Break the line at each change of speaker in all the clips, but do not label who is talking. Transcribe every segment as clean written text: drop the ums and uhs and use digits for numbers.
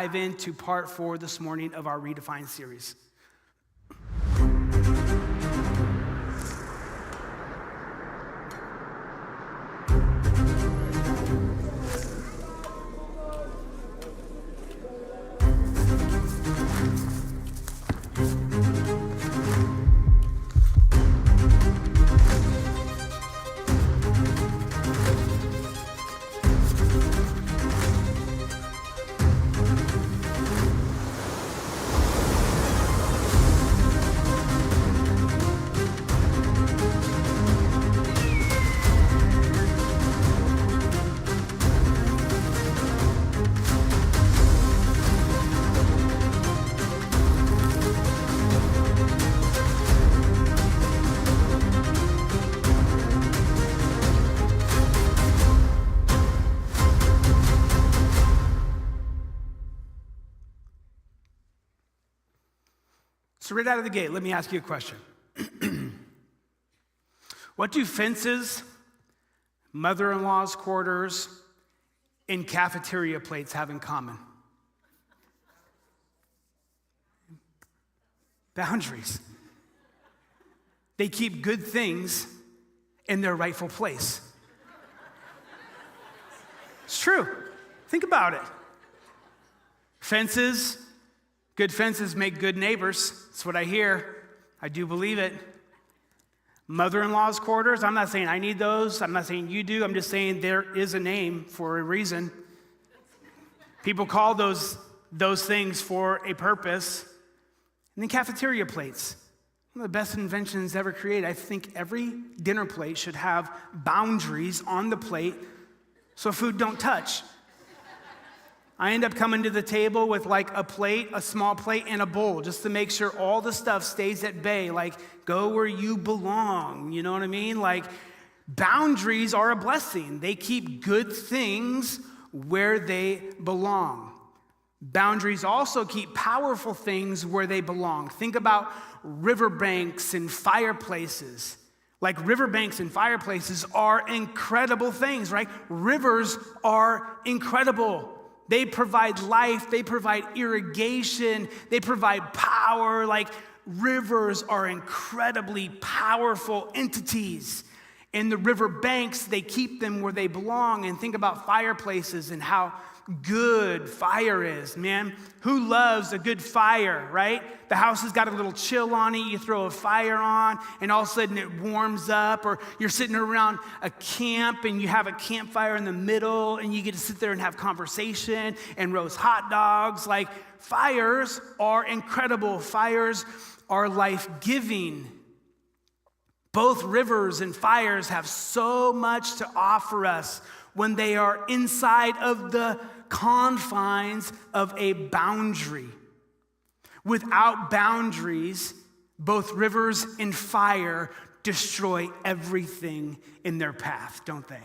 Dive into part 4 this morning of our Redefined series. So right out of the gate, let me ask you a question. What do fences, mother-in-law's quarters, and cafeteria plates have in common? Boundaries. They keep good things in their rightful place. It's true. Think about it. Fences, good fences make good neighbors. That's what I hear. I do believe it. Mother-in-law's quarters, I'm not saying I need those. I'm not saying you do. I'm just saying there is a name for a reason. People call those things for a purpose. And then cafeteria plates. One of the best inventions ever created. I think every dinner plate should have boundaries on the plate so food don't touch. I end up coming to the table with like a plate, a small plate, and a bowl just to make sure all the stuff stays at bay. Like, go where you belong. You know what I mean? Like, boundaries are a blessing. They keep good things where they belong. Boundaries also keep powerful things where they belong. Think about riverbanks and fireplaces. Like, riverbanks and fireplaces are incredible things, right? Rivers are incredible. They provide life, they provide irrigation, they provide power. Like, rivers are incredibly powerful entities. And the river banks, they keep them where they belong. And think about fireplaces and how good fire is, man. Who loves a good fire, right? The house has got a little chill on it. You throw a fire on, and all of a sudden it warms up. Or you're sitting around a camp, and you have a campfire in the middle, and you get to sit there and have conversation and roast hot dogs. Like, fires are incredible. Fires are life-giving. Both rivers and fires have so much to offer us when they are inside of the confines of a boundary. Without boundaries, both rivers and fire destroy everything in their path, don't they?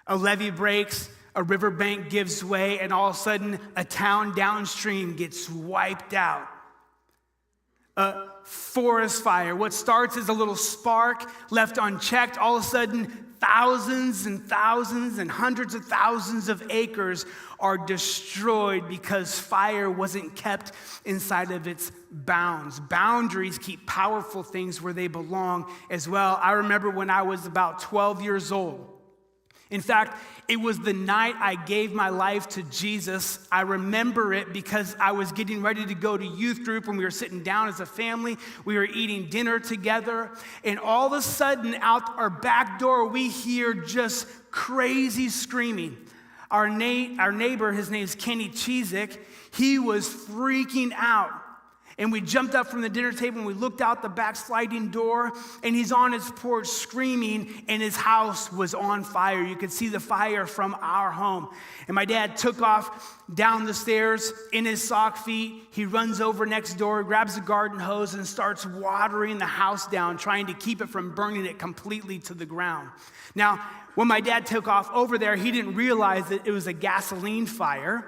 A levee breaks, a riverbank gives way, and all of a sudden, a town downstream gets wiped out. A forest fire, what starts as a little spark left unchecked, all of a sudden, thousands and thousands and hundreds of thousands of acres are destroyed because fire wasn't kept inside of its bounds. Boundaries keep powerful things where they belong as well. I remember when I was about 12 years old. In fact, it was the night I gave my life to Jesus. I remember it because I was getting ready to go to youth group when we were sitting down as a family. We were eating dinner together. And all of a sudden, out our back door, we hear just crazy screaming. Our neighbor, his name's Kenny Cheezick, he was freaking out. And we jumped up from the dinner table and we looked out the back sliding door, and he's on his porch screaming, and his house was on fire. You could see the fire from our home. And my dad took off down the stairs in his sock feet. He runs over next door, grabs a garden hose, and starts watering the house down, trying to keep it from burning it completely to the ground. Now, when my dad took off over there, he didn't realize that it was a gasoline fire.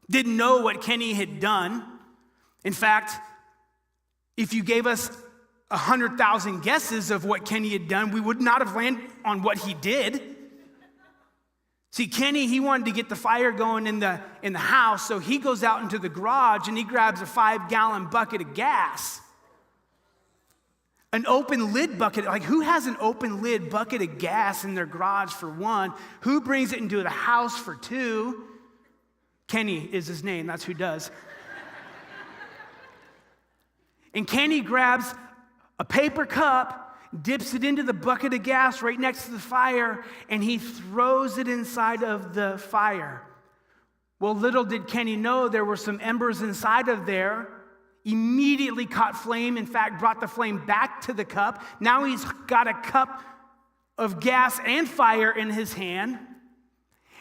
Didn't know what Kenny had done. In fact, if you gave us 100,000 guesses of what Kenny had done, we would not have landed on what he did. See, Kenny, he wanted to get the fire going in the house, so he goes out into the garage and he grabs a 5-gallon bucket of gas. An open lid bucket. Like, who has an open lid bucket of gas in their garage for one? Who brings it into the house for two? Kenny is his name. That's who does. And Kenny grabs a paper cup, dips it into the bucket of gas right next to the fire, and he throws it inside of the fire. Well, little did Kenny know there were some embers inside of there. Immediately caught flame, in fact, brought the flame back to the cup. Now he's got a cup of gas and fire in his hand,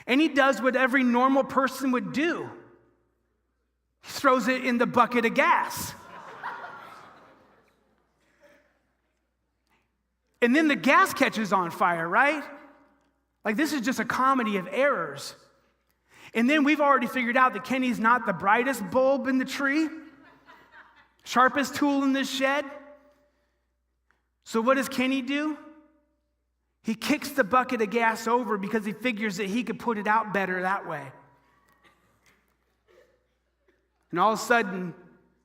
and he does what every normal person would do. He throws it in the bucket of gas. And then the gas catches on fire, right? Like, this is just a comedy of errors. And then we've already figured out that Kenny's not the brightest bulb in the tree, sharpest tool in the shed. So what does Kenny do? He kicks the bucket of gas over because he figures that he could put it out better that way. And all of a sudden,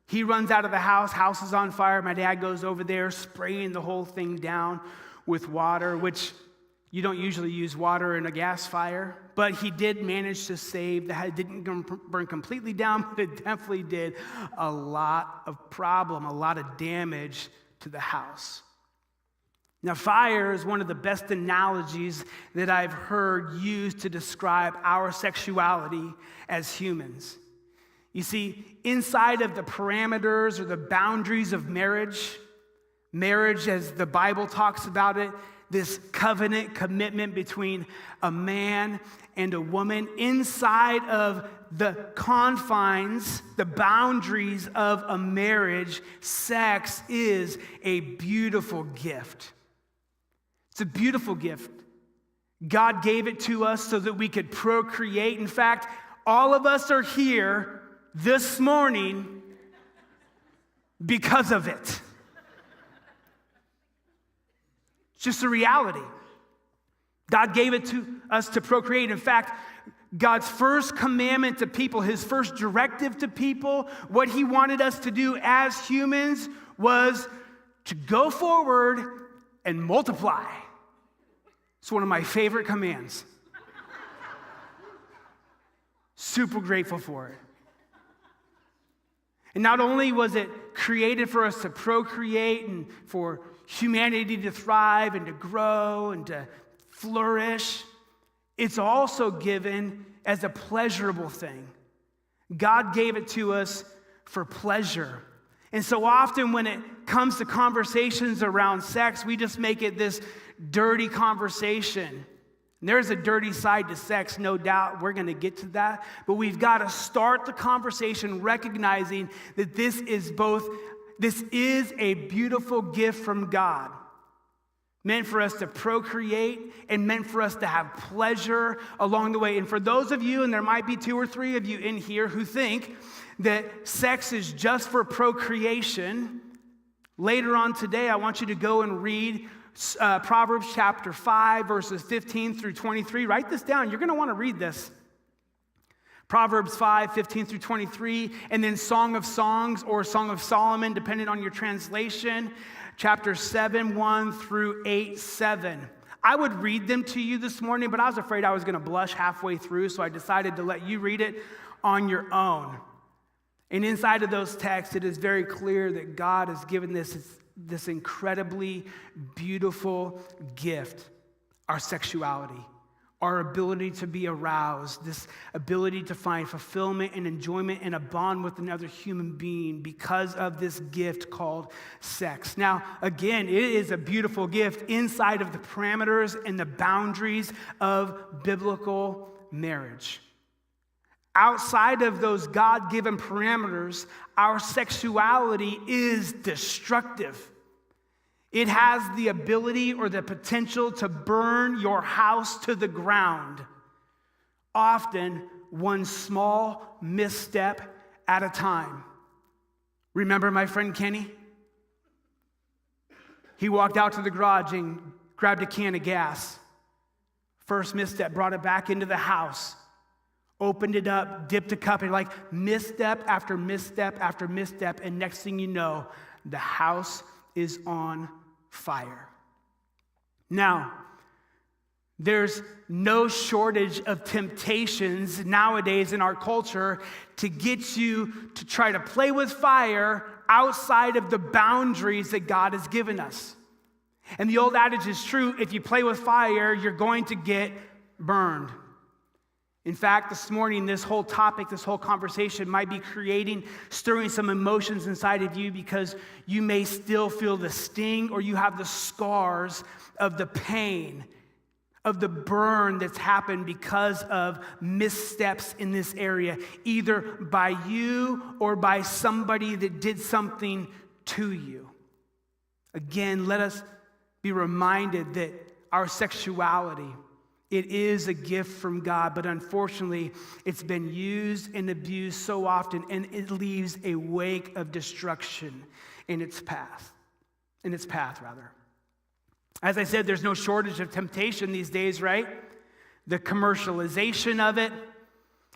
he runs out of the house is on fire. My dad goes over there spraying the whole thing down with water, which you don't usually use water in a gas fire. But he did manage to save. It didn't burn completely down, but it definitely did a lot of damage to the house. Now, fire is one of the best analogies that I've heard used to describe our sexuality as humans. You see, inside of the parameters or the boundaries of marriage, as the Bible talks about it, this covenant commitment between a man and a woman, inside of the confines, the boundaries of a marriage, sex is a beautiful gift. It's a beautiful gift. God gave it to us so that we could procreate. In fact, all of us are here this morning because of it. It's just a reality. God gave it to us to procreate. In fact, God's first commandment to people, his first directive to people, what he wanted us to do as humans was to go forward and multiply. It's one of my favorite commands. Super grateful for it. And not only was it created for us to procreate and for humanity to thrive and to grow and to flourish, it's also given as a pleasurable thing. God gave it to us for pleasure. And so often when it comes to conversations around sex, we just make it this dirty conversation. And there's a dirty side to sex, no doubt. We're going to get to that. But we've got to start the conversation recognizing that this is a beautiful gift from God. Meant for us to procreate and meant for us to have pleasure along the way. And for those of you, and there might be 2 or 3 of you in here who think that sex is just for procreation, later on today, I want you to go and read Proverbs chapter 5, verses 15 through 23. Write this down. You're going to want to read this. Proverbs 5, 15 through 23, and then Song of Songs or Song of Solomon, depending on your translation, chapter 7, 1 through 8, 7. I would read them to you this morning, but I was afraid I was going to blush halfway through, so I decided to let you read it on your own. And inside of those texts, it is very clear that God has given this incredibly beautiful gift, our sexuality, our ability to be aroused, this ability to find fulfillment and enjoyment and a bond with another human being because of this gift called sex. Now, again, it is a beautiful gift inside of the parameters and the boundaries of biblical marriage. Outside of those God-given parameters, our sexuality is destructive. It has the ability or the potential to burn your house to the ground, often one small misstep at a time. Remember my friend Kenny? He walked out to the garage and grabbed a can of gas, First misstep brought it back into the house, opened it up, dipped a cup, and misstep after misstep after misstep, and next thing you know, the house is on fire. Now, there's no shortage of temptations nowadays in our culture to get you to try to play with fire outside of the boundaries that God has given us. And the old adage is true: if you play with fire, you're going to get burned. In fact, this morning, this whole topic, this whole conversation might be stirring some emotions inside of you, because you may still feel the sting, or you have the scars of the pain, of the burn that's happened because of missteps in this area, either by you or by somebody that did something to you. Again, let us be reminded that our sexuality, it is a gift from God, but unfortunately, it's been used and abused so often, and it leaves a wake of destruction in its path. As I said, there's no shortage of temptation these days, right? The commercialization of it,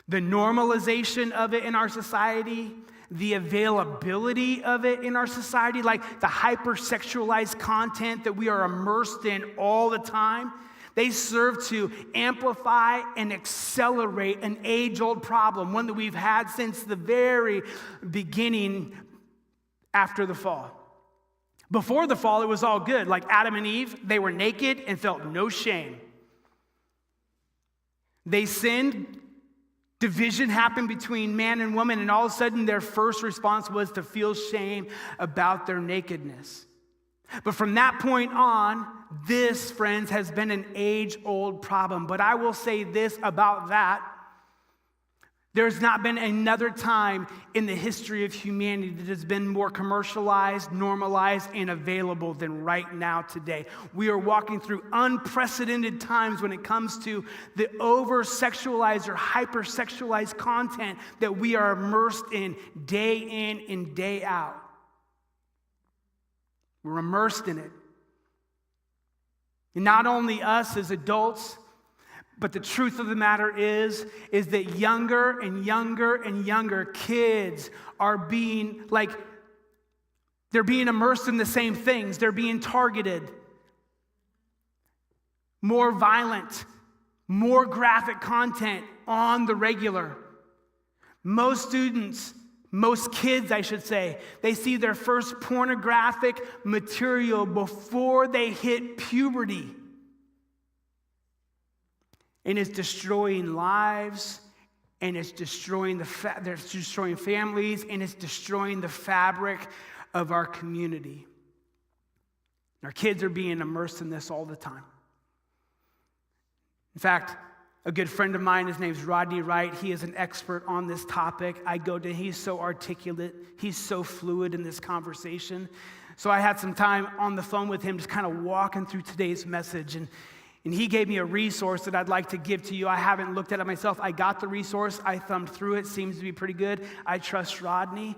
the normalization of it in our society, the availability of it in our society, like the hypersexualized content that we are immersed in all the time. They serve to amplify and accelerate an age-old problem, one that we've had since the very beginning after the fall. Before the fall, it was all good. Like Adam and Eve, they were naked and felt no shame. They sinned. Division happened between man and woman, and all of a sudden their first response was to feel shame about their nakedness. But from that point on, this, friends, has been an age-old problem. But I will say this about that: there's not been another time in the history of humanity that has been more commercialized, normalized, and available than right now today. We are walking through unprecedented times when it comes to the over-sexualized or hyper-sexualized content that we are immersed in and day out. We're immersed in it. And not only us as adults, but the truth of the matter is that younger and younger kids are being they're being immersed in the same things. They're being targeted. More violent, more graphic content on the regular. Most kids, I should say, they see their first pornographic material before they hit puberty. And it's destroying lives, and it's destroying destroying families, and it's destroying the fabric of our community. Our kids are being immersed in this all the time. In fact, a good friend of mine, his name's Rodney Wright. He is an expert on this topic. He's so articulate. He's so fluid in this conversation. So I had some time on the phone with him, just kind of walking through today's message. And he gave me a resource that I'd like to give to you. I haven't looked at it myself. I got the resource. I thumbed through it. Seems to be pretty good. I trust Rodney.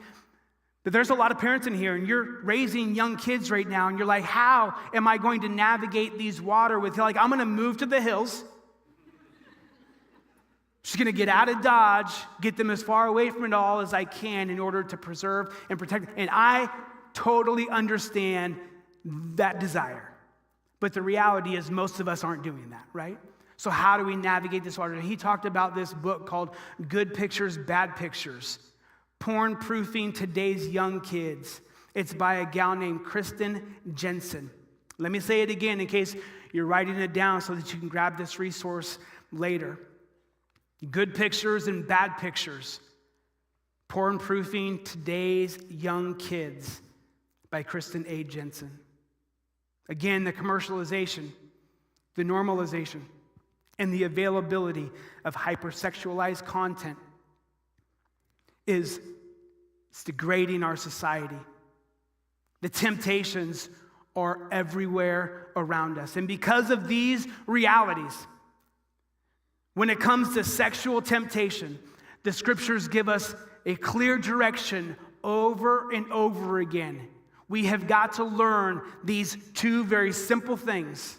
But there's a lot of parents in here, and you're raising young kids right now, and you're like, how am I going to navigate these waters with, I'm going to move to the hills. Just going to get out of Dodge, get them as far away from it all as I can in order to preserve and protect. And I totally understand that desire. But the reality is most of us aren't doing that, right? So how do we navigate this water? He talked about this book called Good Pictures, Bad Pictures, Porn-Proofing Today's Young Kids. It's by a gal named Kristen Jensen. Let me say it again in case you're writing it down so that you can grab this resource later. Good Pictures and Bad Pictures, Porn-Proofing Today's Young Kids by Kristen A. Jensen. Again, the commercialization, the normalization, and the availability of hypersexualized content is degrading our society. The temptations are everywhere around us. And because of these realities, when it comes to sexual temptation, the scriptures give us a clear direction over and over again. We have got to learn these two very simple things.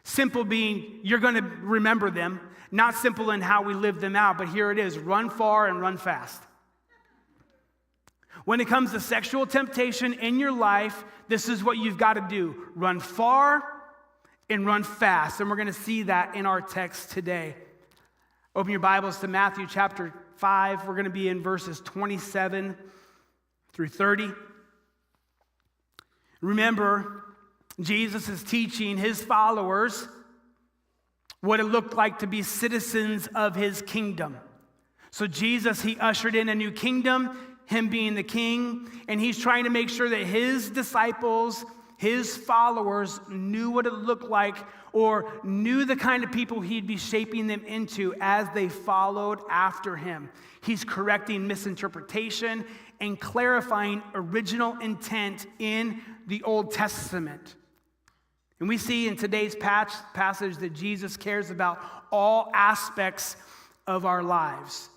Simple being, you're going to remember them. Not simple in how we live them out, but here it is. Run far and run fast. When it comes to sexual temptation in your life, this is what you've got to do. Run far and run fast. And we're going to see that in our text today. Open your Bibles to Matthew chapter 5. We're going to be in verses 27 through 30. Remember, Jesus is teaching his followers what it looked like to be citizens of his kingdom. So Jesus, he ushered in a new kingdom, him being the king, and he's trying to make sure that his disciples, his followers, knew what it looked like or knew the kind of people he'd be shaping them into as they followed after him. He's correcting misinterpretation and clarifying original intent in the Old Testament. And we see in today's passage that Jesus cares about all aspects of our lives.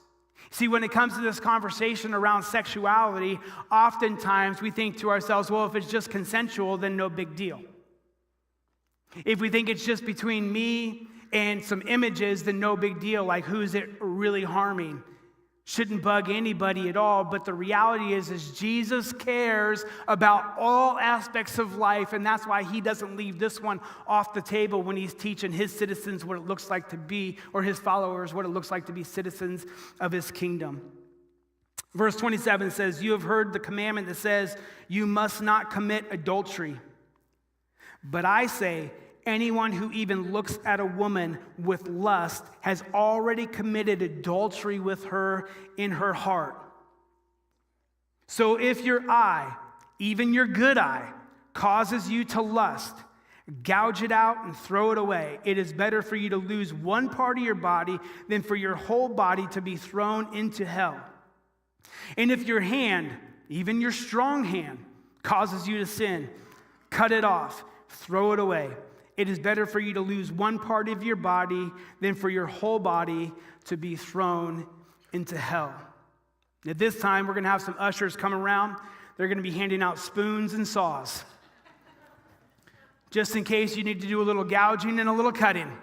See, when it comes to this conversation around sexuality, oftentimes we think to ourselves, well, if it's just consensual, then no big deal. If we think it's just between me and some images, then no big deal. Like, who's it really harming? Shouldn't bug anybody at all. But the reality is Jesus cares about all aspects of life, and that's why he doesn't leave this one off the table when he's teaching his citizens what it looks like to be, or his followers what it looks like to be citizens of his kingdom. Verse 27 says, "You have heard the commandment that says, 'You must not commit adultery.' But I say, anyone who even looks at a woman with lust has already committed adultery with her in her heart. So if your eye, even your good eye, causes you to lust, gouge it out and throw it away. It is better for you to lose one part of your body than for your whole body to be thrown into hell. And if your hand, even your strong hand, causes you to sin, cut it off, throw it away. It is better for you to lose one part of your body than for your whole body to be thrown into hell." At this time, we're going to have some ushers come around. They're going to be handing out spoons and saws, just in case you need to do a little gouging and a little cutting.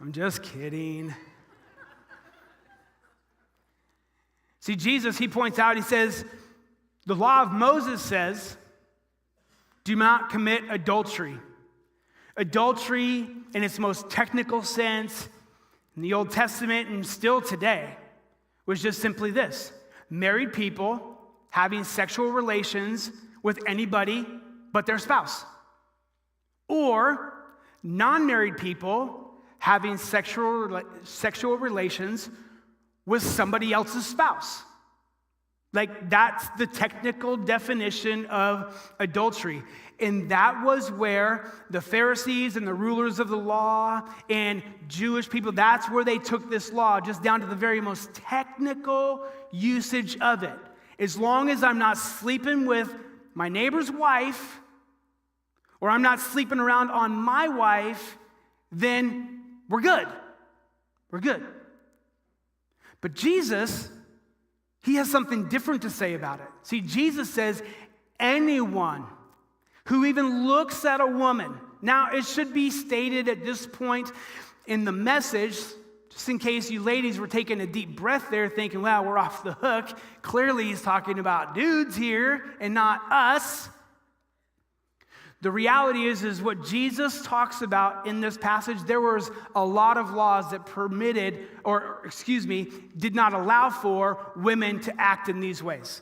I'm just kidding. See, Jesus, he points out, he says, the law of Moses says, do not commit adultery. Adultery, in its most technical sense, in the Old Testament and still today, was just simply this: married people having sexual relations with anybody but their spouse. Or non-married people having sexual relations with somebody else's spouse. Like, that's the technical definition of adultery. And that was where the Pharisees and the rulers of the law and Jewish people, that's where they took this law, just down to the very most technical usage of it. As long as I'm not sleeping with my neighbor's wife, or I'm not sleeping around on my wife, then we're good. We're good. But Jesus, he has something different to say about it. See, Jesus says, anyone who even looks at a woman. Now, it should be stated at this point in the message, just in case you ladies were taking a deep breath there thinking, wow, we're off the hook. Clearly, he's talking about dudes here and not us. The reality is what Jesus talks about in this passage, there was a lot of laws that did not allow for women to act in these ways,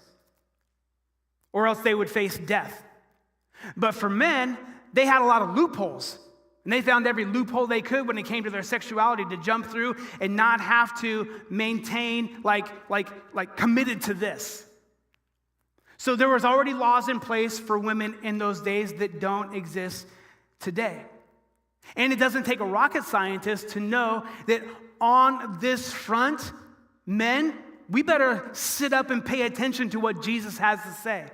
or else they would face death. But for men, they had a lot of loopholes, and they found every loophole they could when it came to their sexuality to jump through and not have to maintain like committed to this. So there was already laws in place for women in those days that don't exist today. And it doesn't take a rocket scientist to know that on this front, men, we better sit up and pay attention to what Jesus has to say.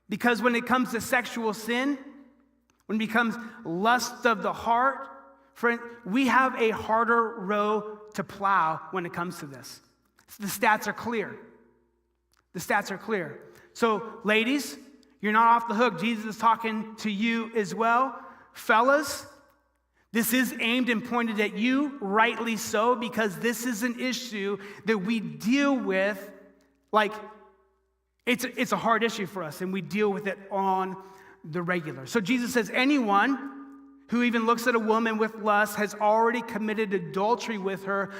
Because when it comes to sexual sin, when it becomes lust of the heart, friend, we have a harder row to plow when it comes to this. The stats are clear. The stats are clear. So, ladies, you're not off the hook. Jesus is talking to you as well. fellas, this is aimed and pointed at you, rightly so, because this is an issue that we deal with, like, it's a hard issue for us, and we deal with it on the regular. So Jesus says, anyone who even looks at a woman with lust has already committed adultery with her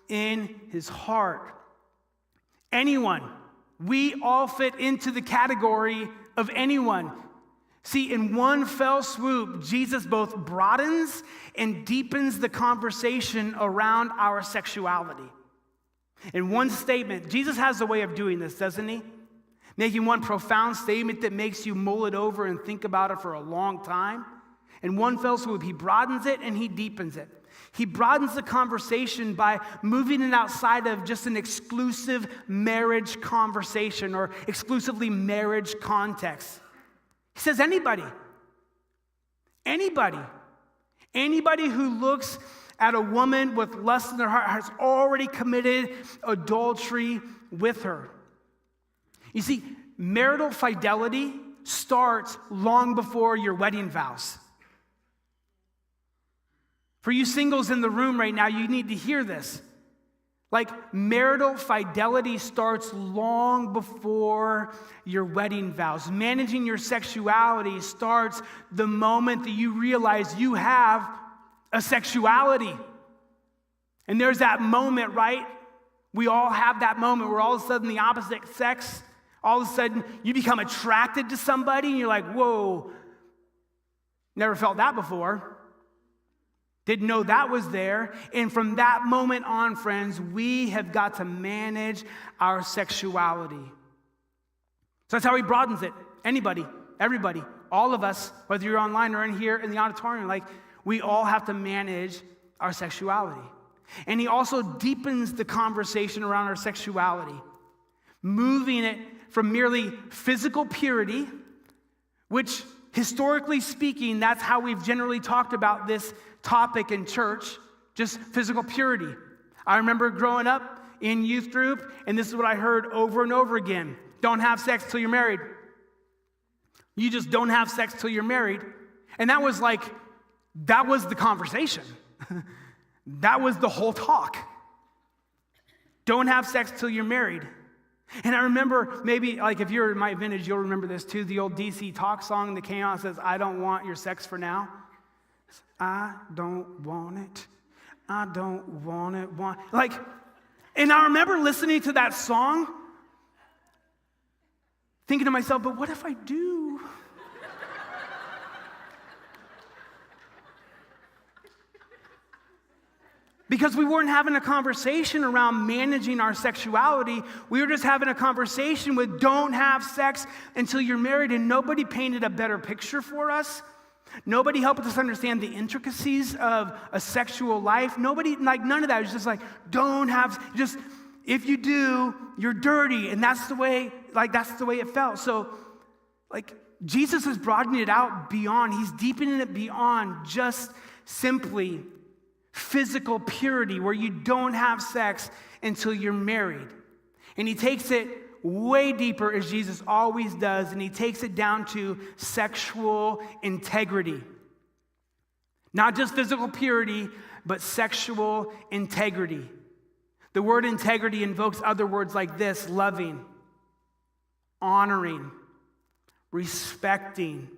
in his heart. Anyone. We all fit into the category of anyone. See, in one fell swoop, Jesus both broadens and deepens the conversation around our sexuality. In one statement, Jesus has a way of doing this, doesn't he? Making one profound statement that makes you mull it over and think about it for a long time. In one fell swoop, he broadens it and he deepens it. He broadens the conversation by moving it outside of just an exclusive marriage conversation or exclusively marriage context. He says anybody who looks at a woman with lust in their heart has already committed adultery with her. You see, marital fidelity starts long before your wedding vows. For you singles in the room right now, you need to hear this. Like, marital fidelity starts long before your wedding vows. Managing your sexuality starts the moment that you realize you have a sexuality. And there's that moment, right? We all have that moment where all of a sudden the opposite sex, all of a sudden you become attracted to somebody and you're like, whoa, never felt that before. Didn't know that was there. And from that moment on, friends, we have got to manage our sexuality. So that's how he broadens it. Anybody, everybody, all of us, whether you're online or in here in the auditorium, like, we all have to manage our sexuality. And he also deepens the conversation around our sexuality, moving it from merely physical purity, which historically speaking, that's how we've generally talked about this topic in church, just physical purity. I remember growing up in youth group, and this is what I heard over and over again. Don't have sex till you're married. You just don't have sex till you're married. And that was the conversation. That was the whole talk. Don't have sex till you're married. And I remember, maybe, like, if you're in my vintage, you'll remember this too, the old DC Talk song that came out says, I don't want your sex for now. I don't want it. I don't want it. And I remember listening to that song, thinking to myself, but what if I do? Because we weren't having a conversation around managing our sexuality. We were just having a conversation with don't have sex until you're married, and nobody painted a better picture for us. Nobody helped us understand the intricacies of a sexual life. Nobody, none of that. It was just don't have, just, if you do, you're dirty. And that's the way it felt. So, Jesus is broadening it out beyond, he's deepening it beyond just simply physical purity, where you don't have sex until you're married. And he takes it way deeper, as Jesus always does, and he takes it down to sexual integrity. Not just physical purity, but sexual integrity. The word integrity invokes other words like this: loving, honoring, respecting,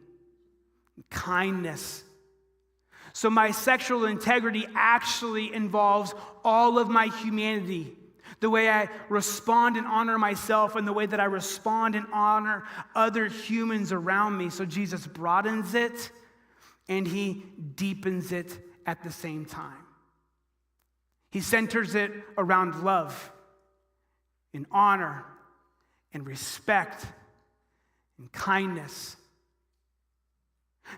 kindness. So my sexual integrity actually involves all of my humanity. The way I respond and honor myself, and the way that I respond and honor other humans around me. So Jesus broadens it and he deepens it at the same time. He centers it around love and honor and respect and kindness.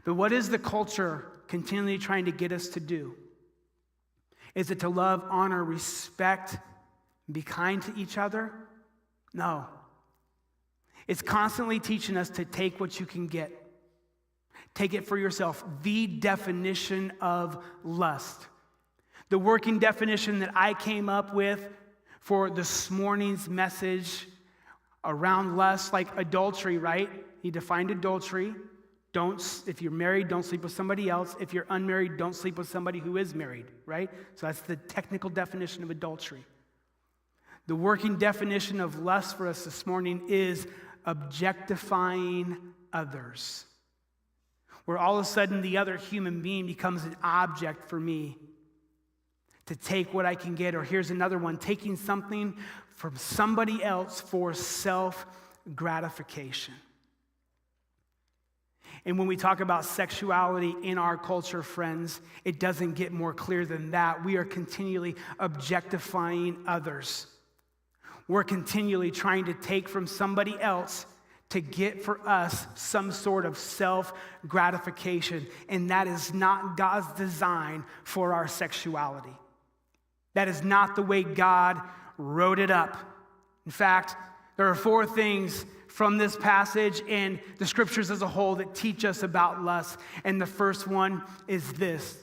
But what is the culture continually trying to get us to do? Is it to love, honor, respect, be kind to each other? No. It's constantly teaching us to take what you can get. Take it for yourself. The definition of lust. The working definition that I came up with for this morning's message around lust, like adultery, right? He defined adultery. if you're married, don't sleep with somebody else. If you're unmarried, don't sleep with somebody who is married, right? So that's the technical definition of adultery. The working definition of lust for us this morning is objectifying others, where all of a sudden the other human being becomes an object for me to take what I can get. Or here's another one, taking something from somebody else for self-gratification. And when we talk about sexuality in our culture, friends, it doesn't get more clear than that. We are continually objectifying others. We're continually trying to take from somebody else to get for us some sort of self-gratification. And that is not God's design for our sexuality. That is not the way God wrote it up. In fact, there are 4 things from this passage and the scriptures as a whole that teach us about lust. And the first one is this: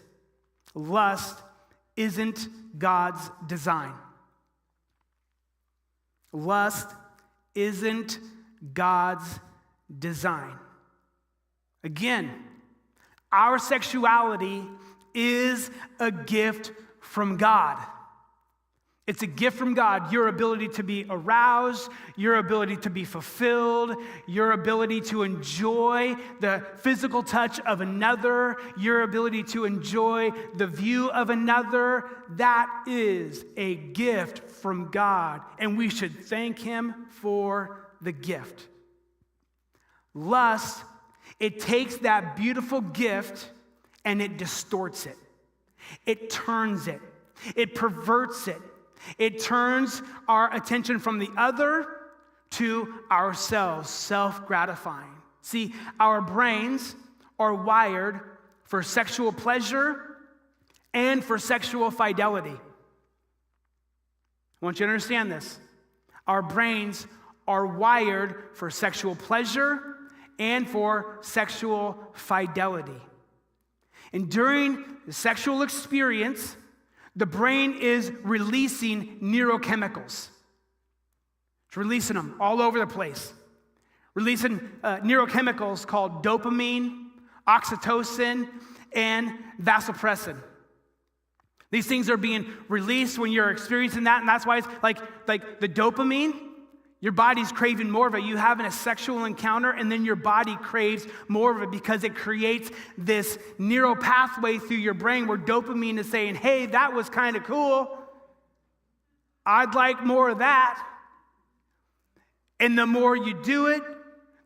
lust isn't God's design. Lust isn't God's design. Again, our sexuality is a gift from God. It's a gift from God. Your ability to be aroused, your ability to be fulfilled, your ability to enjoy the physical touch of another, your ability to enjoy the view of another, that is a gift from God, and we should thank Him for the gift. Lust, it takes that beautiful gift and it distorts it. It turns it. It perverts it. It turns our attention from the other to ourselves, self-gratifying. See, our brains are wired for sexual pleasure and for sexual fidelity. I want you to understand this. Our brains are wired for sexual pleasure and for sexual fidelity. And during the sexual experience, the brain is releasing neurochemicals. It's releasing them all over the place. Releasing neurochemicals called dopamine, oxytocin, and vasopressin. These things are being released when you're experiencing that, and that's why it's like the dopamine, your body's craving more of it. You having a sexual encounter, and then your body craves more of it because it creates this neural pathway through your brain where dopamine is saying, hey, that was kind of cool. I'd like more of that. And the more you do it,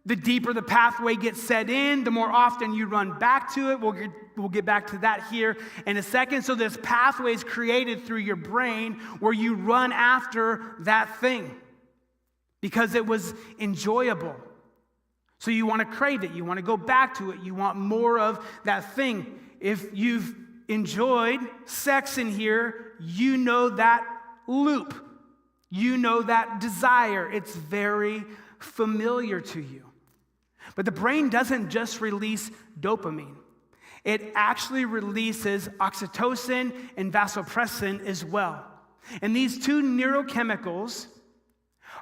the deeper the pathway gets set in, the more often you run back to it. We'll get back to that here in a second. So this pathway is created through your brain where you run after that thing because it was enjoyable. So you want to crave it. You want to go back to it. You want more of that thing. If you've enjoyed sex in here, you know that loop. You know that desire. It's very familiar to you. But the brain doesn't just release dopamine. It actually releases oxytocin and vasopressin as well. And these two neurochemicals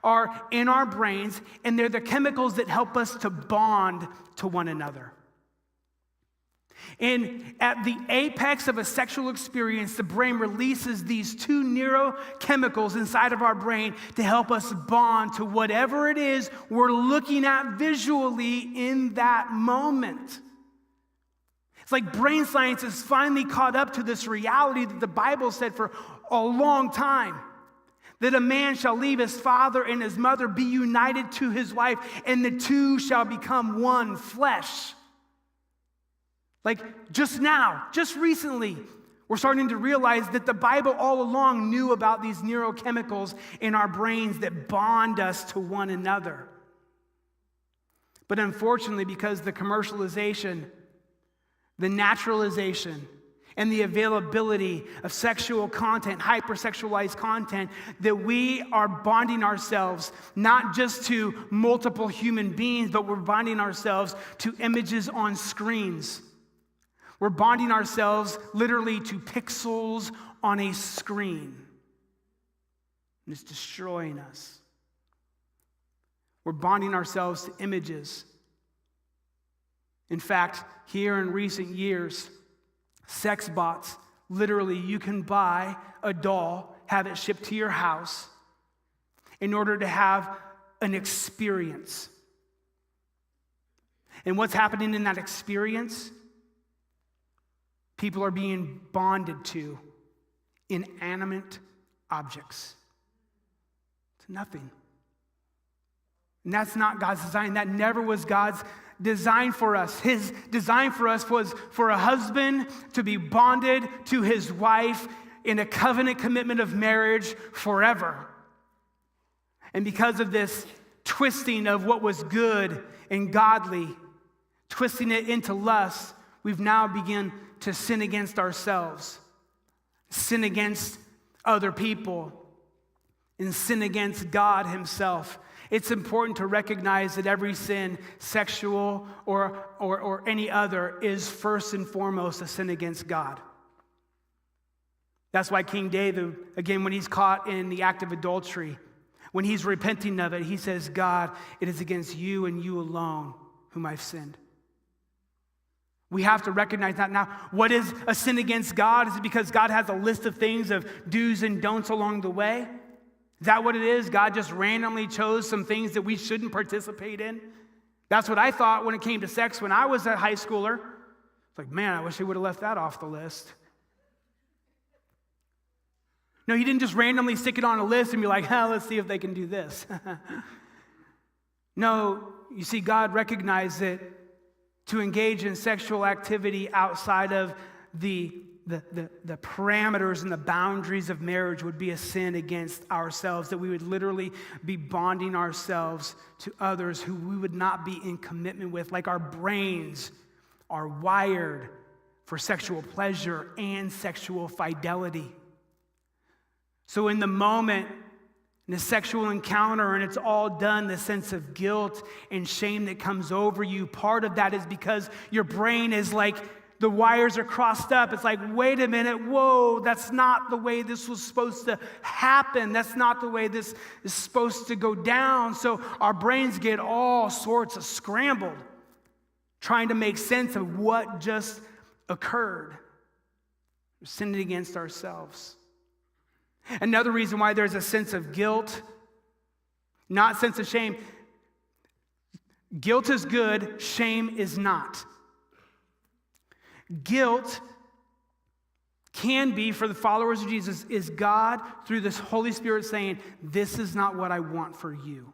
are in our brains, and they're the chemicals that help us to bond to one another. And at the apex of a sexual experience, the brain releases these two neurochemicals inside of our brain to help us bond to whatever it is we're looking at visually in that moment. It's like brain science has finally caught up to this reality that the Bible said for a long time, that a man shall leave his father and his mother, be united to his wife, and the two shall become one flesh. Like just now, just recently, we're starting to realize that the Bible all along knew about these neurochemicals in our brains that bond us to one another. But unfortunately, because the commercialization, the naturalization, and the availability of sexual content, hypersexualized content, that we are bonding ourselves not just to multiple human beings, but we're bonding ourselves to images on screens. We're bonding ourselves literally to pixels on a screen. And it's destroying us. We're bonding ourselves to images In fact, here in recent years, sex bots, literally you can buy a doll, have it shipped to your house in order to have an experience. And what's happening in that experience? People are being bonded to inanimate objects. It's nothing. And that's not God's design. That never was God's design for us. His design for us was for a husband to be bonded to his wife in a covenant commitment of marriage forever. And because of this twisting of what was good and godly, twisting it into lust, we've now begun to sin against ourselves, sin against other people, and sin against God himself. It's important to recognize that every sin, sexual or any other, is first and foremost a sin against God. That's why King David, again, when he's caught in the act of adultery, when he's repenting of it, he says, God, it is against you and you alone whom I've sinned. We have to recognize that. Now, what is a sin against God? Is it because God has a list of things of do's and don'ts along the way? Is that what it is? God just randomly chose some things that we shouldn't participate in? That's what I thought when it came to sex when I was a high schooler. It's like, man, I wish he would have left that off the list. No, he didn't just randomly stick it on a list and be like, let's see if they can do this. No, you see, God recognized that to engage in sexual activity outside of the parameters and the boundaries of marriage would be a sin against ourselves, that we would literally be bonding ourselves to others who we would not be in commitment with, like our brains are wired for sexual pleasure and sexual fidelity. So in the moment, in a sexual encounter, and it's all done, the sense of guilt and shame that comes over you, part of that is because your brain is like, the wires are crossed up. It's like, wait a minute, whoa, that's not the way this was supposed to happen. That's not the way this is supposed to go down. So our brains get all sorts of scrambled, trying to make sense of what just occurred. We're sinning against ourselves. Another reason why there's a sense of guilt, not sense of shame. Guilt is good, shame is not. Guilt can be, for the followers of Jesus, is God through this Holy Spirit saying, this is not what I want for you.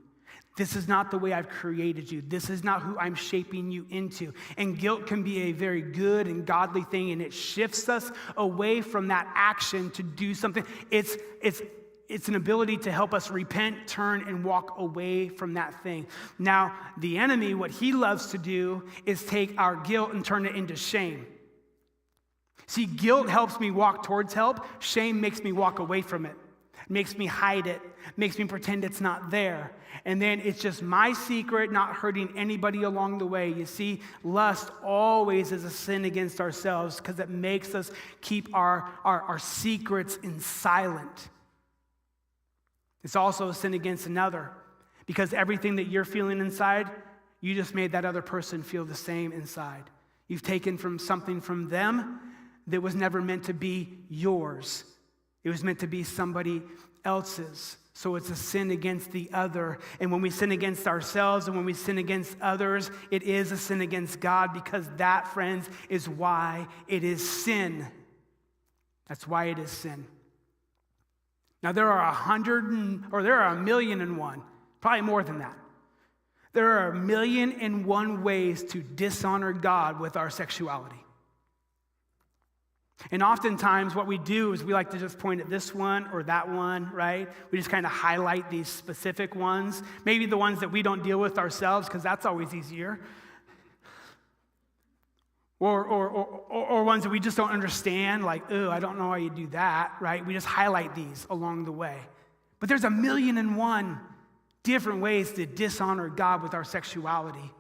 This is not the way I've created you. This is not who I'm shaping you into. And guilt can be a very good and godly thing, and it shifts us away from that action to do something. It's an ability to help us repent, turn, and walk away from that thing. Now, the enemy, what he loves to do is take our guilt and turn it into shame. See, guilt helps me walk towards help. Shame makes me walk away from it. Makes me hide it, makes me pretend it's not there. And then it's just my secret, not hurting anybody along the way. You see, lust always is a sin against ourselves because it makes us keep our secrets in silent. It's also a sin against another because everything that you're feeling inside, you just made that other person feel the same inside. You've taken from something from them that was never meant to be yours. It was meant to be somebody else's. So it's a sin against the other. And when we sin against ourselves and when we sin against others, it is a sin against God because that, friends, is why it is sin. That's why it is sin. Now there are 1,000,001, probably more than that. There are 1,000,001 ways to dishonor God with our sexuality. And oftentimes what we do is we like to just point at this one or that one, right? We just kind of highlight these specific ones. Maybe the ones that we don't deal with ourselves because that's always easier. Or ones that we just don't understand, like, I don't know how you do that, right? We just highlight these along the way. But there's 1,000,001 different ways to dishonor God with our sexuality.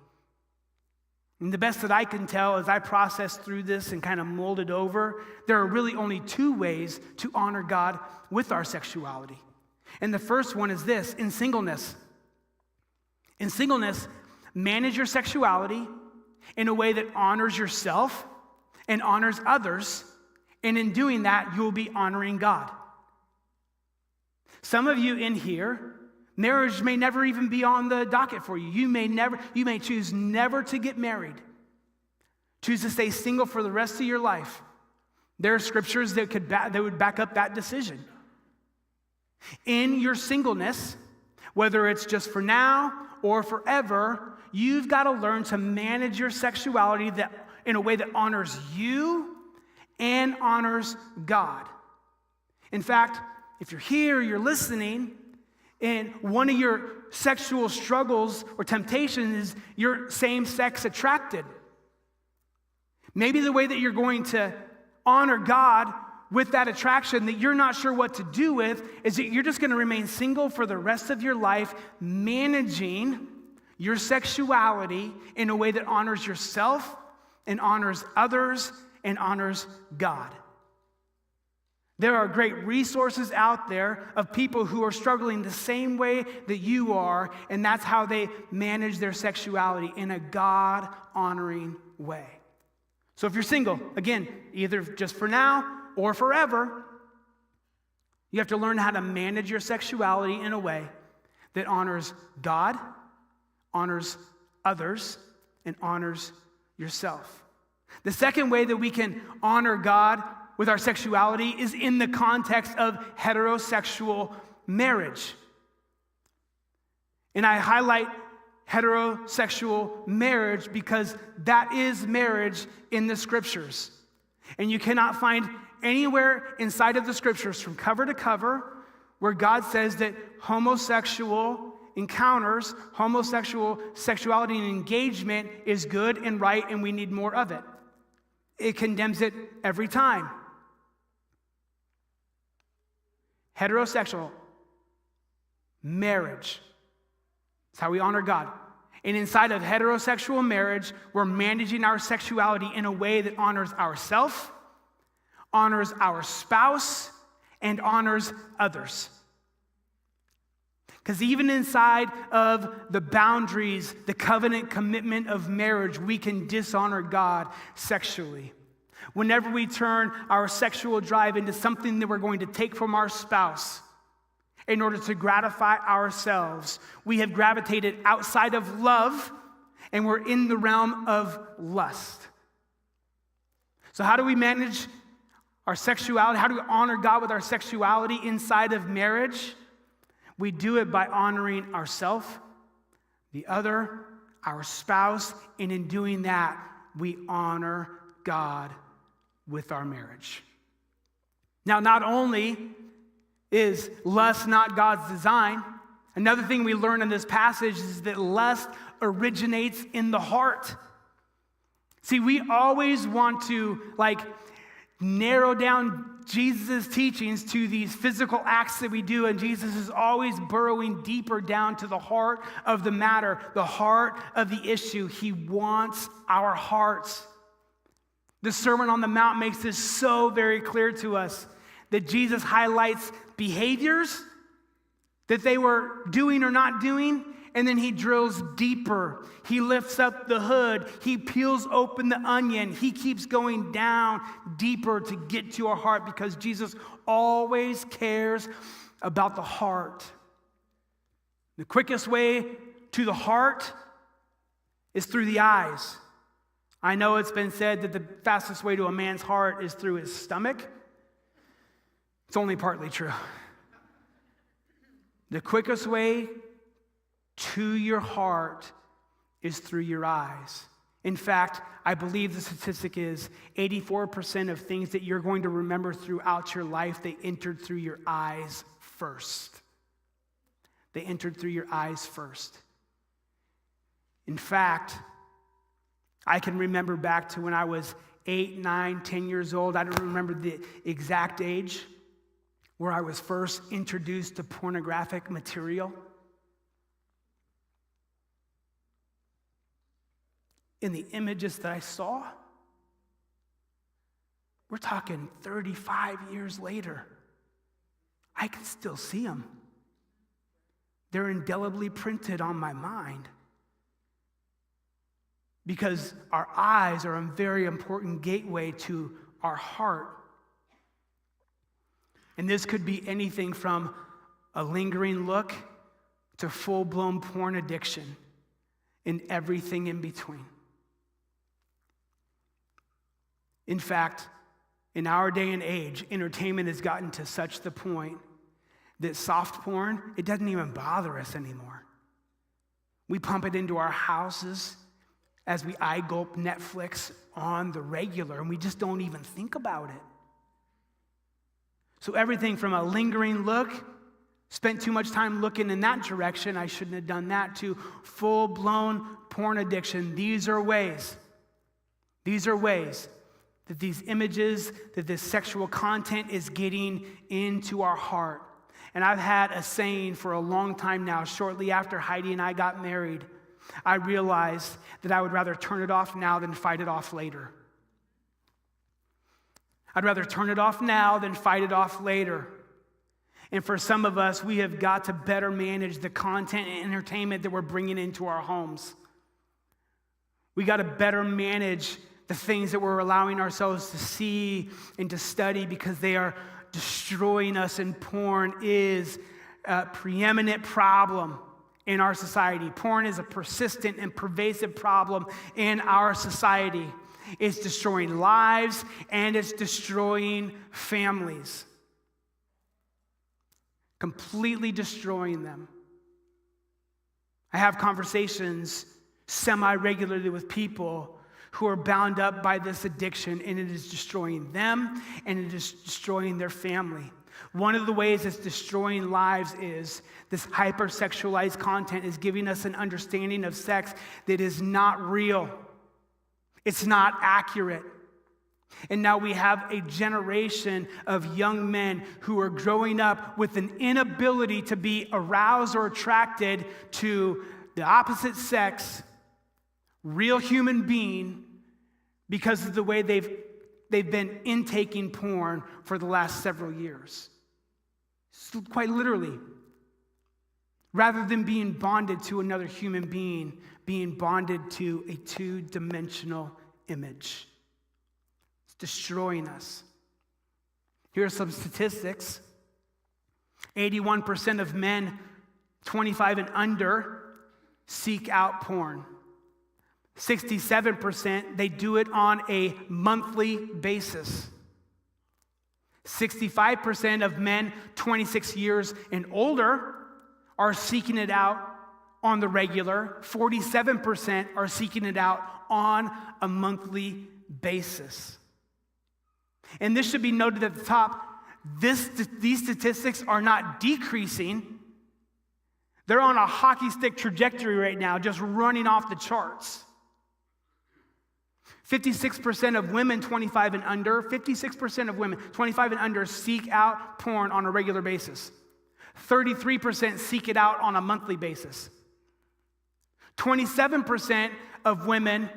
And the best that I can tell as I process through this and kind of mold it over, there are really only 2 ways to honor God with our sexuality. And the first one is this: in singleness. In singleness, manage your sexuality in a way that honors yourself and honors others. And in doing that, you'll be honoring God. Some of you in here, marriage may never even be on the docket for you. You may choose never to get married. Choose to stay single for the rest of your life. There are scriptures that would back up that decision. In your singleness, whether it's just for now or forever, you've got to learn to manage your sexuality in a way that honors you and honors God. In fact, if you're here, you're listening, and one of your sexual struggles or temptations is you're same-sex attracted. Maybe the way that you're going to honor God with that attraction that you're not sure what to do with is that you're just going to remain single for the rest of your life, managing your sexuality in a way that honors yourself and honors others and honors God. There are great resources out there of people who are struggling the same way that you are, and that's how they manage their sexuality in a God-honoring way. So if you're single, again, either just for now or forever, you have to learn how to manage your sexuality in a way that honors God, honors others, and honors yourself. The second way that we can honor God with our sexuality is in the context of heterosexual marriage. And I highlight heterosexual marriage because that is marriage in the scriptures. And you cannot find anywhere inside of the scriptures from cover to cover where God says that homosexual encounters, homosexual sexuality and engagement is good and right and we need more of it. It condemns it every time. Heterosexual marriage. It's how we honor God. And inside of heterosexual marriage, we're managing our sexuality in a way that honors ourselves, honors our spouse, and honors others. Because even inside of the boundaries, the covenant commitment of marriage, we can dishonor God sexually. Whenever we turn our sexual drive into something that we're going to take from our spouse in order to gratify ourselves, we have gravitated outside of love and we're in the realm of lust. So how do we manage our sexuality? How do we honor God with our sexuality inside of marriage? We do it by honoring ourselves, the other, our spouse, and in doing that, we honor God with our marriage. Now, not only is lust not God's design, another thing we learn in this passage is that lust originates in the heart. See, we always want to narrow down Jesus' teachings to these physical acts that we do, and Jesus is always burrowing deeper down to the heart of the matter, the heart of the issue. He wants our hearts. The Sermon on the Mount makes this so very clear to us that Jesus highlights behaviors that they were doing or not doing, and then he drills deeper. He lifts up the hood. He peels open the onion. He keeps going down deeper to get to our heart because Jesus always cares about the heart. The quickest way to the heart is through the eyes. I know it's been said that the fastest way to a man's heart is through his stomach. It's only partly true. The quickest way to your heart is through your eyes. In fact, I believe the statistic is 84% of things that you're going to remember throughout your life, they entered through your eyes first. They entered through your eyes first. In fact, I can remember back to when I was 8, 9, 10 years old. I don't remember the exact age where I was first introduced to pornographic material. In the images that I saw, we're talking 35 years later. I can still see them. They're indelibly printed on my mind. because our eyes are a very important gateway to our heart. And this could be anything from a lingering look to full-blown porn addiction and everything in between. In fact, in our day and age, entertainment has gotten to such the point that soft porn, it doesn't even bother us anymore. We pump it into our houses as we eye gulp Netflix on the regular, and we just don't even think about it. So everything from a lingering look, spent too much time looking in that direction, I shouldn't have done that, to full-blown porn addiction. These are ways that these images, that this sexual content is getting into our heart. And I've had a saying for a long time now. Shortly after Heidi and I got married, I realized that I would rather turn it off now than fight it off later. I'd rather turn it off now than fight it off later. And for some of us, we have got to better manage the content and entertainment that we're bringing into our homes. We got to better manage the things that we're allowing ourselves to see and to study, because they are destroying us, and porn is a preeminent problem in our society. Porn is a persistent and pervasive problem in our society. It's destroying lives and it's destroying families. Completely destroying them. I have conversations semi-regularly with people who are bound up by this addiction, and it is destroying them and it is destroying their family. One of the ways it's destroying lives is this hypersexualized content is giving us an understanding of sex that is not real. It's not accurate. And now we have a generation of young men who are growing up with an inability to be aroused or attracted to the opposite sex, real human being, because of the way they've been intaking porn for the last several years. Quite literally. Rather than being bonded to another human being, being bonded to a two-dimensional image. It's destroying us. Here are some statistics. 81% of men 25 and under seek out porn. 67%, they do it on a monthly basis. 65% of men 26 years and older are seeking it out on the regular. 47% are seeking it out on a monthly basis. And this should be noted at the top. These statistics are not decreasing. They're on a hockey stick trajectory right now, just running off the charts. 56% of women 25 and under, 56% of women 25 and under seek out porn on a regular basis. 33% seek it out on a monthly basis. 27% of women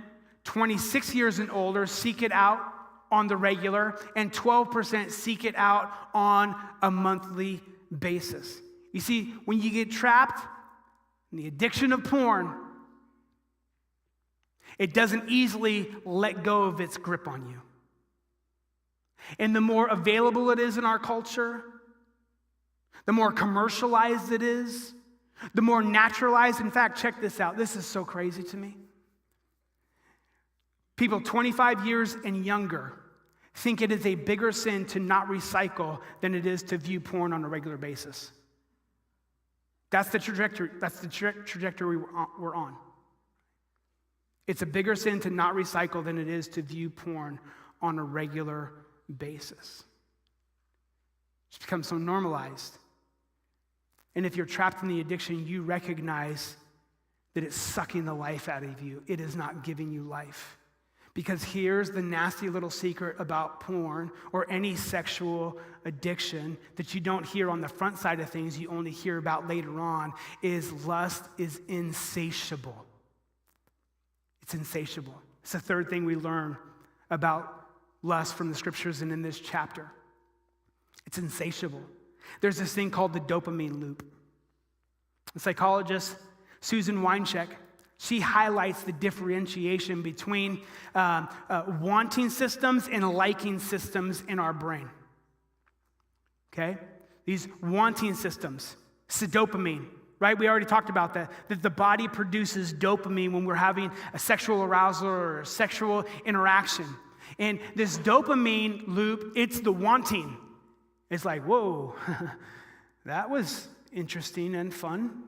26 years and older seek it out on the regular, and 12% seek it out on a monthly basis. You see, when you get trapped in the addiction of porn, it doesn't easily let go of its grip on you. And the more available it is in our culture, the more commercialized it is, the more naturalized. In fact, check this out. This is so crazy to me. People 25 years and younger think it is a bigger sin to not recycle than it is to view porn on a regular basis. That's the trajectory. That's the trajectory we're on. It's a bigger sin to not recycle than it is to view porn on a regular basis. It's become so normalized. And if you're trapped in the addiction, you recognize that it's sucking the life out of you. It is not giving you life. Because here's the nasty little secret about porn or any sexual addiction that you don't hear on the front side of things, you only hear about later on, is lust is insatiable. It's insatiable. It's the third thing we learn about lust from the scriptures and in this chapter. It's insatiable. There's this thing called the dopamine loop. The psychologist Susan Weincheck she highlights the differentiation between wanting systems and liking systems in our brain. Okay? These wanting systems, dopamine, right? We already talked about that the body produces dopamine when we're having a sexual arousal or a sexual interaction. And this dopamine loop, it's the wanting. It's like, whoa, that was interesting and fun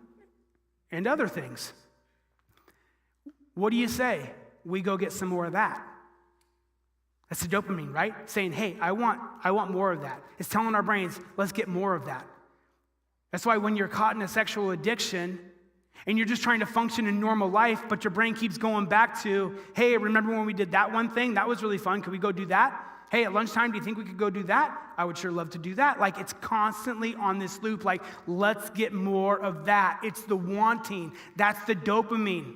and other things. What do you say? We go get some more of that. That's the dopamine, right? Saying, hey, I want more of that. It's telling our brains, let's get more of that. That's why when you're caught in a sexual addiction and you're just trying to function in normal life, but your brain keeps going back to, hey, remember when we did that one thing? That was really fun. Could we go do that? Hey, at lunchtime, do you think we could go do that? I would sure love to do that. Like, it's constantly on this loop, like, let's get more of that. It's the wanting. That's the dopamine.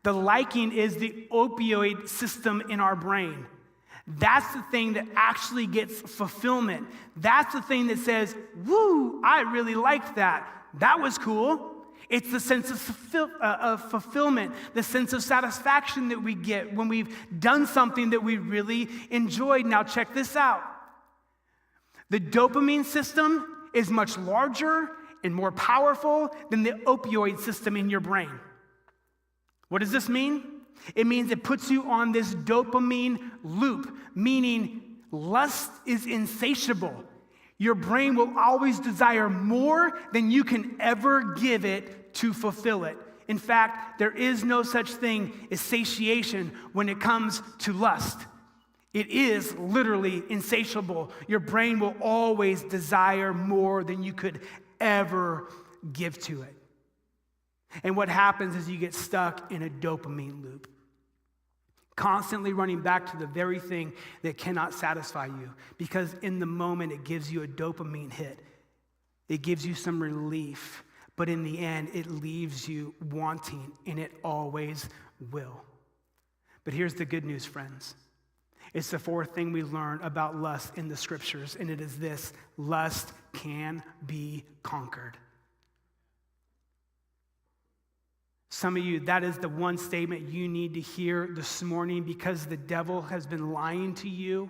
The liking is the opioid system in our brain. That's the thing that actually gets fulfillment. That's the thing that says, woo, I really liked that. That was cool. It's the sense of fulfillment, the sense of satisfaction that we get when we've done something that we really enjoyed. Now check this out. The dopamine system is much larger and more powerful than the opioid system in your brain. What does this mean? It means it puts you on this dopamine loop, meaning lust is insatiable. Your brain will always desire more than you can ever give it to fulfill it. In fact, there is no such thing as satiation when it comes to lust. It is literally insatiable. Your brain will always desire more than you could ever give to it. And what happens is you get stuck in a dopamine loop, constantly running back to the very thing that cannot satisfy you, because in the moment it gives you a dopamine hit. It gives you some relief, but in the end it leaves you wanting, and it always will. But here's the good news, friends. It's the fourth thing we learn about lust in the scriptures, and it is this: lust can be conquered. Some of you, that is the one statement you need to hear this morning, because the devil has been lying to you.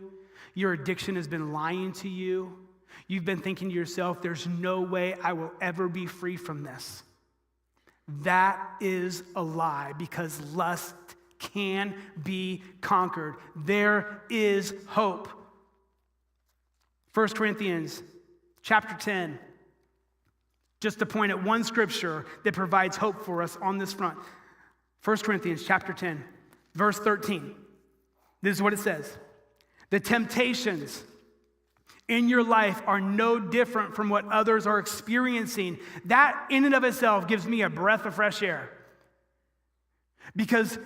Your addiction has been lying to you. You've been thinking to yourself, there's no way I will ever be free from this. That is a lie, because lust can be conquered. There is hope. 1 Corinthians chapter 10. Just to point at one scripture that provides hope for us on this front. 1 Corinthians chapter 10, verse 13. This is what it says. The temptations in your life are no different from what others are experiencing. That in and of itself gives me a breath of fresh air. Because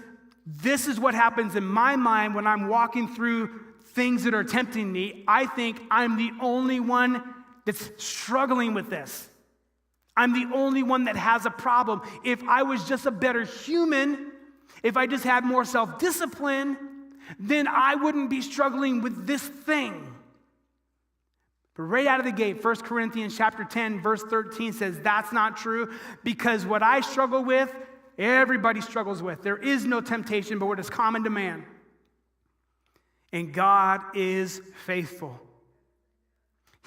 this is what happens in my mind when I'm walking through things that are tempting me. I think I'm the only one that's struggling with this. I'm the only one that has a problem. If I was just a better human, if I just had more self-discipline, then I wouldn't be struggling with this thing. But right out of the gate, 1 Corinthians chapter 10, verse 13 says that's not true, because what I struggle with, everybody struggles with. There is no temptation but what is common to man. And God is faithful.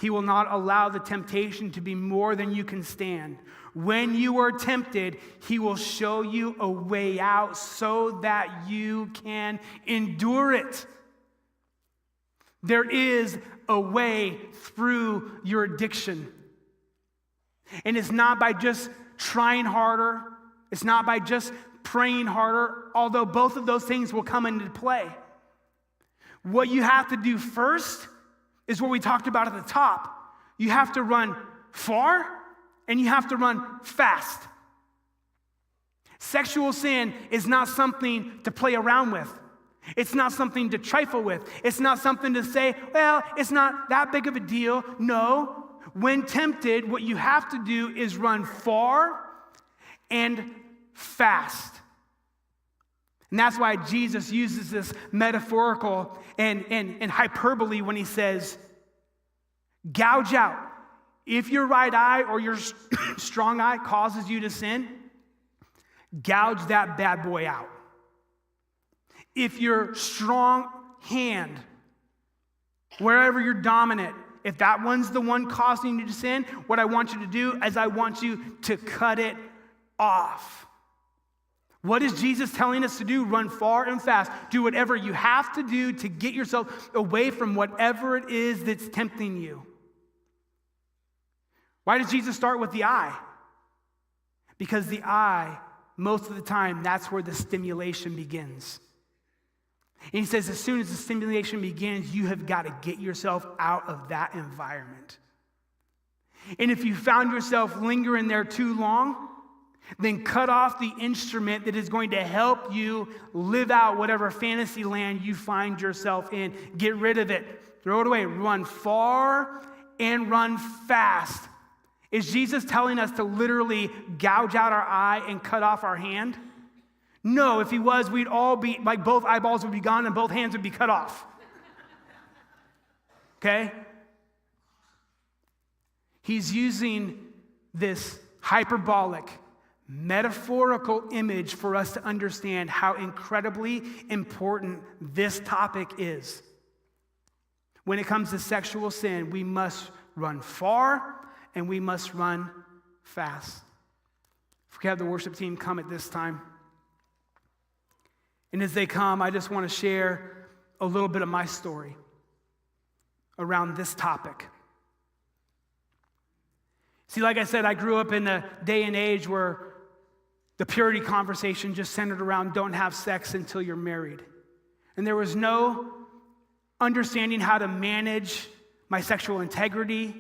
He will not allow the temptation to be more than you can stand. When you are tempted, He will show you a way out so that you can endure it. There is a way through your addiction. And it's not by just trying harder. It's not by just praying harder, although both of those things will come into play. What you have to do first is what we talked about at the top. You have to run far and you have to run fast. Sexual sin is not something to play around with. It's not something to trifle with. It's not something to say, well, it's not that big of a deal. No, when tempted, what you have to do is run far and fast. And that's why Jesus uses this metaphorical and hyperbole when He says, gouge out. If your right eye or your strong eye causes you to sin, Gouge that bad boy out. If your strong hand, wherever you're dominant, if that one's the one causing you to sin, what I want you to do is I want you to cut it off. What is Jesus telling us to do? Run far and fast. Do whatever you have to do to get yourself away from whatever it is that's tempting you. Why does Jesus start with the eye? Because the eye, most of the time, that's where the stimulation begins. And he says, as soon as the stimulation begins, you have got to get yourself out of that environment. And if you found yourself lingering there too long, then cut off the instrument that is going to help you live out whatever fantasy land you find yourself in. Get rid of it. Throw it away. Run far and run fast. Is Jesus telling us to literally gouge out our eye and cut off our hand? No, if he was, we'd all be, like both eyeballs would be gone and both hands would be cut off. Okay? He's using this hyperbolic, metaphorical image for us to understand how incredibly important this topic is. When it comes to sexual sin, we must run far and we must run fast. If we could have the worship team come at this time. And as they come, I just want to share a little bit of my story around this topic. See, like I said, I grew up in a day and age where the purity conversation just centered around don't have sex until you're married. And there was no understanding how to manage my sexual integrity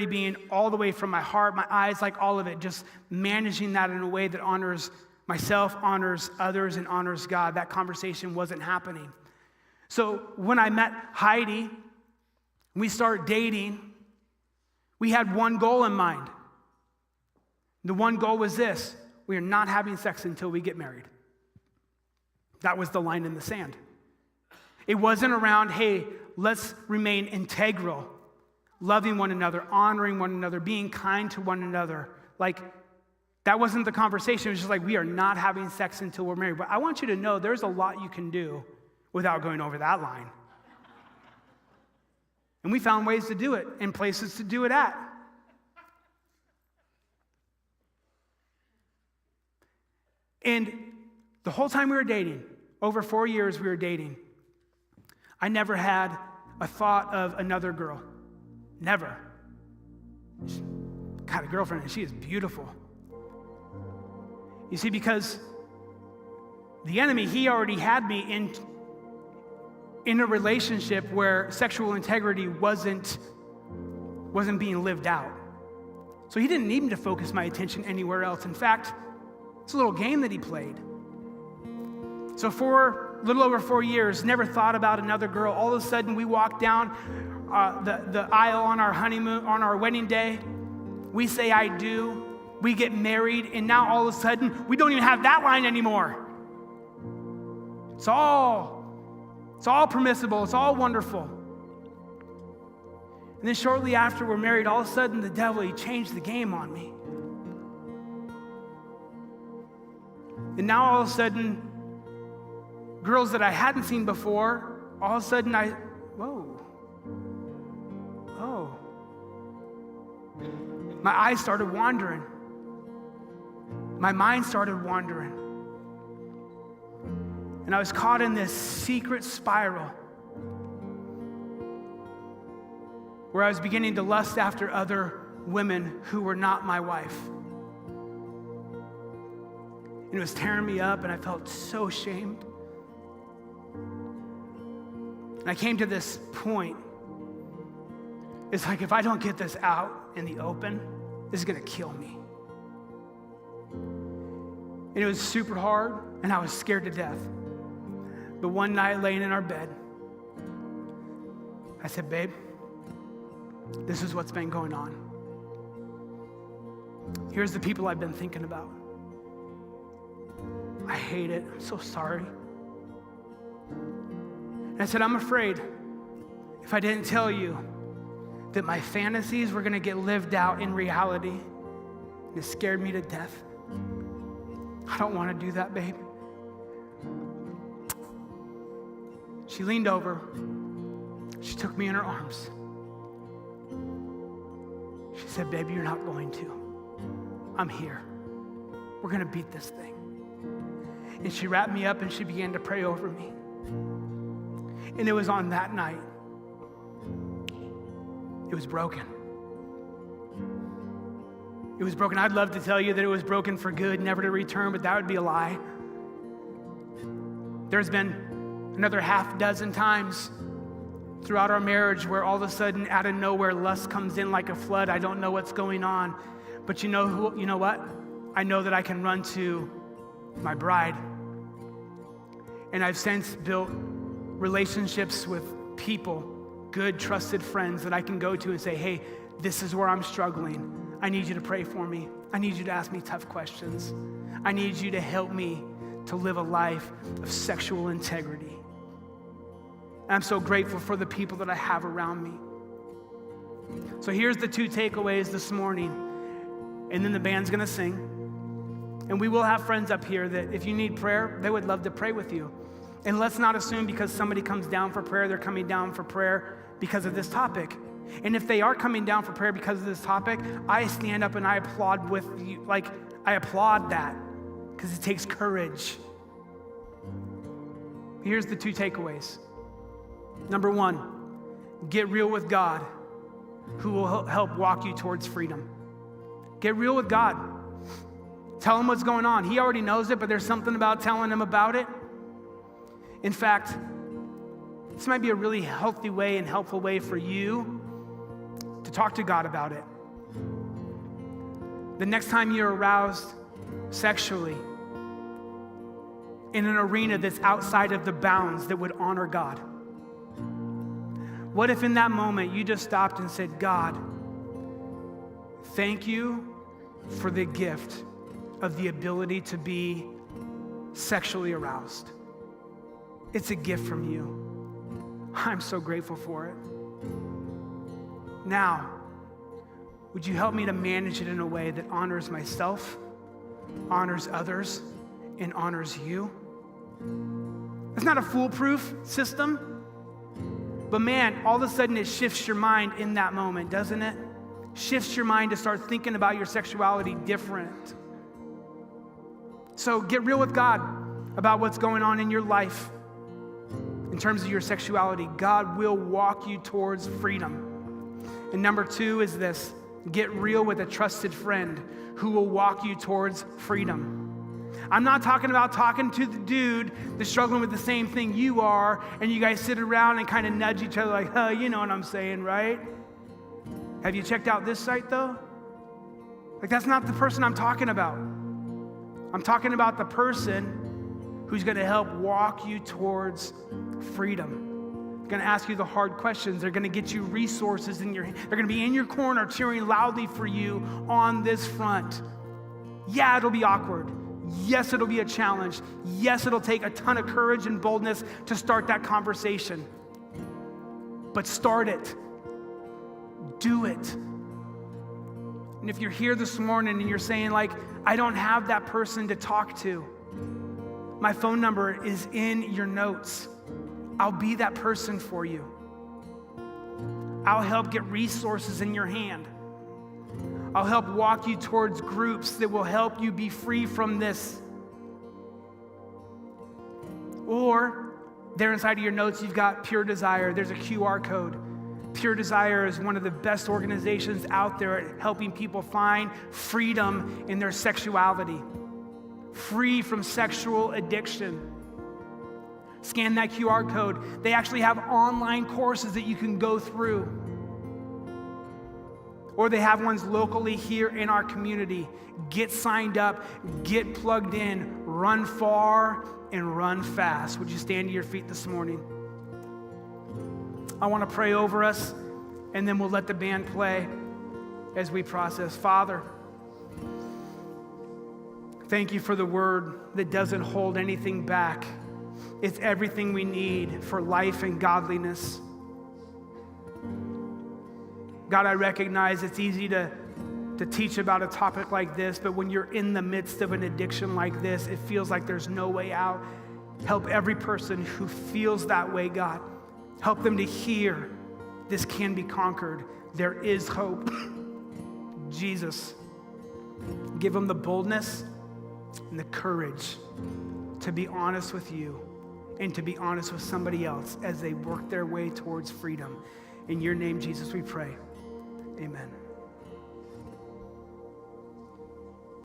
being all the way from my heart, my eyes, like all of it, just managing that in a way that honors myself, honors others, and honors God. That conversation wasn't happening. So when I met Heidi, we started dating, we had one goal in mind. The one goal was this: we are not having sex until we get married. That was the line in the sand. It wasn't around, hey, let's remain integral, loving one another, honoring one another, being kind to one another. Like, that wasn't the conversation. It was just like, we are not having sex until we're married. But I want you to know there's a lot you can do without going over that line. And we found ways to do it and places to do it at. And the whole time we were dating, over 4 years we were dating, I never had a thought of another girl. Never. Got a girlfriend and she is beautiful. You see, because the enemy, he already had me in a relationship where sexual integrity wasn't being lived out. So he didn't need me to focus my attention anywhere else. In fact, it's a little game that he played. So for a little over 4 years, never thought about another girl. All of a sudden, we walked down the aisle on our honeymoon, on our wedding day. We say, I do. We get married, and now all of a sudden, we don't even have that line anymore. It's all permissible. It's all wonderful. And then shortly after we're married, all of a sudden, the devil, he changed the game on me. And now all of a sudden, girls that I hadn't seen before, all of a sudden my eyes started wandering. My mind started wandering. And I was caught in this secret spiral where I was beginning to lust after other women who were not my wife. And it was tearing me up, and I felt so ashamed. And I came to this point. It's like, if I don't get this out in the open, this is going to kill me. And it was super hard, and I was scared to death. But one night, laying in our bed, I said, babe, this is what's been going on. Here's the people I've been thinking about. I hate it. I'm so sorry. And I said, I'm afraid if I didn't tell you that my fantasies were going to get lived out in reality. And it scared me to death. I don't want to do that, babe. She leaned over. She took me in her arms. She said, baby, you're not going to. I'm here. We're going to beat this thing. And she wrapped me up and she began to pray over me. And it was on that night. It was broken. It was broken. I'd love to tell you that it was broken for good, never to return, but that would be a lie. There's been another half dozen times throughout our marriage where all of a sudden, out of nowhere, lust comes in like a flood. I don't know what's going on. But you know what? I know that I can run to my bride. And I've since built relationships with people, good, trusted friends that I can go to and say, hey, this is where I'm struggling. I need you to pray for me. I need you to ask me tough questions. I need you to help me to live a life of sexual integrity. And I'm so grateful for the people that I have around me. So here's the 2 takeaways this morning. And then the band's gonna sing. And we will have friends up here that if you need prayer, they would love to pray with you. And let's not assume because somebody comes down for prayer, they're coming down for prayer because of this topic. And if they are coming down for prayer because of this topic, I stand up and I applaud with you. Like, I applaud that because it takes courage. Here's the 2 takeaways. Number 1, get real with God, who will help walk you towards freedom. Get real with God. Tell him what's going on. He already knows it, but there's something about telling him about it. In fact, this might be a really healthy way and helpful way for you to talk to God about it. The next time you're aroused sexually in an arena that's outside of the bounds that would honor God, what if in that moment you just stopped and said, God, thank you for the gift of the ability to be sexually aroused. It's a gift from you. I'm so grateful for it. Now, would you help me to manage it in a way that honors myself, honors others, and honors you? It's not a foolproof system, but man, all of a sudden it shifts your mind in that moment, doesn't it? Shifts your mind to start thinking about your sexuality different. So get real with God about what's going on in your life in terms of your sexuality. God will walk you towards freedom. And number 2 is this: get real with a trusted friend who will walk you towards freedom. I'm not talking about talking to the dude that's struggling with the same thing you are, and you guys sit around and kind of nudge each other like, oh, you know what I'm saying, right? Have you checked out this site though? Like, that's not the person I'm talking about. I'm talking about the person who's going to help walk you towards freedom. They're going to ask you the hard questions. They're going to get you resources in your hand. They're going to be in your corner cheering loudly for you on this front. Yeah, it'll be awkward. Yes, it'll be a challenge. Yes, it'll take a ton of courage and boldness to start that conversation. But start it. Do it. And if you're here this morning and you're saying, like, I don't have that person to talk to, my phone number is in your notes. I'll be that person for you. I'll help get resources in your hand. I'll help walk you towards groups that will help you be free from this. Or there inside of your notes, you've got Pure Desire. There's a QR code. Pure Desire is one of the best organizations out there at helping people find freedom in their sexuality, free from sexual addiction. Scan that QR code. They actually have online courses that you can go through. Or they have ones locally here in our community. Get signed up, get plugged in, run far and run fast. Would you stand to your feet this morning? I want to pray over us, and then we'll let the band play as we process. Father, thank you for the word that doesn't hold anything back. It's everything we need for life and godliness. God, I recognize it's easy to to teach about a topic like this, but when you're in the midst of an addiction like this, it feels like there's no way out. Help every person who feels that way, God. Help them to hear this can be conquered. There is hope. Jesus, give them the boldness and the courage to be honest with you and to be honest with somebody else as they work their way towards freedom. In your name, Jesus, we pray. Amen.